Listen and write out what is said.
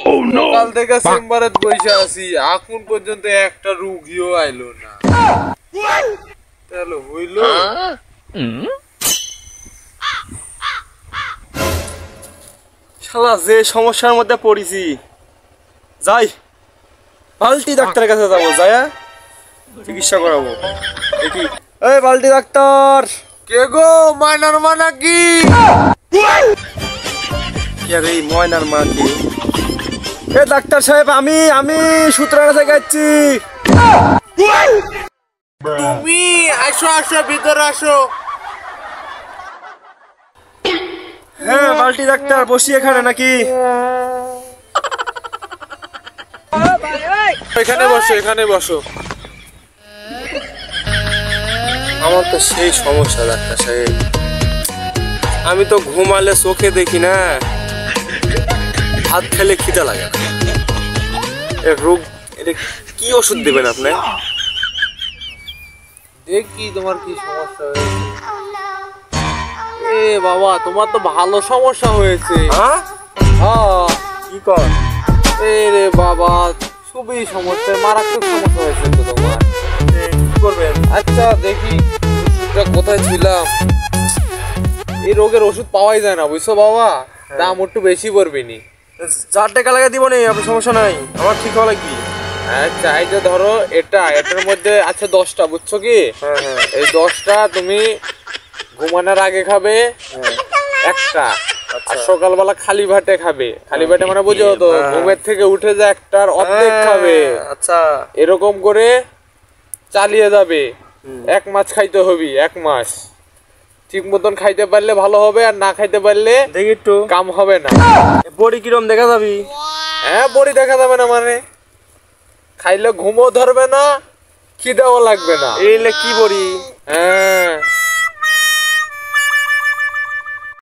সকাল থেকে চেম্বারে বসে আছি, এখন পর্যন্ত একটা রুগীও আইলো না। তাহলে হইল শালা যে সমস্যার মধ্যে পড়েছি, যাই বালতি ডাক্তারের কাছে যাবো, যায় চিকিৎসা করাবো। দেখি এই বালতি ডাক্তার। কে গো, মাইনার মা নাকি? আরে এই ময়নার মা কি? এ ডাক্তার সাহেব, আমি সূত্রানা থেকে যাচ্ছি। তুমি আসো আসো, ভিতরে আসো। হ্যাঁ বালতি ডাক্তার, বসি এখানে নাকি? এখানে বসো, এখানে বসো। আমার তো সেই সমস্যা ডাক্তার সাহেব, আমি তো ঘুমালে চোখে দেখি না, ভাত খেলে খিদে লাগে না। এর রোগ, এটা কি ওষুধ দেবেন আপনি? দেখি তোমার কি সমস্যা হয়েছে। এ বাবা, তোমার তো ভালো সমস্যা হয়েছে। হ্যাঁ হ্যাঁ, কি কর? এ রে বাবা, খুবই সমস্যা, মারাত্মক সমস্যা হয়েছে তো তোমার। কি করবেন? আচ্ছা দেখি ওষুধটা কোথায় ছিলাম। এই রোগের ওষুধ পাওয়াই যায় না, বুঝছো বাবা, দাম একটু বেশি পড়বে নি। 4 টাকা লাগে দিব নি, আপনার সমস্যা নাই, আমার ঠিক হওয়া লাগবে। আচ্ছা এই যে ধরো, এটার মধ্যে আছে 10টা, বুঝছো কি? হ্যাঁ হ্যাঁ। এই 10টা তুমি ঘুমানোর আগে খাবে একটা, আর সকালবেলা খালি ভাতে খাবে। খালি ভাতে মানে বুঝো তো, ঘুমের থেকে উঠে যে একটার অর্ধেক খাবে। আচ্ছা, এরকম করে চালিয়ে যাবে। 1 মাস খাইতে হবে, 1 মাস। ঠিক মতন খাইতে পারলে ভালো হবে, আর না খাইতে পারলে দেখি একটু কাম হবে না। বডি কিরম দেখা যাবি? হ্যাঁ, বড়ি দেখা যাবে না মানে, খাইলে ঘুমও ধরবে না, খিদাও লাগবে না। এইলে কি বড়ি? হ্যাঁ,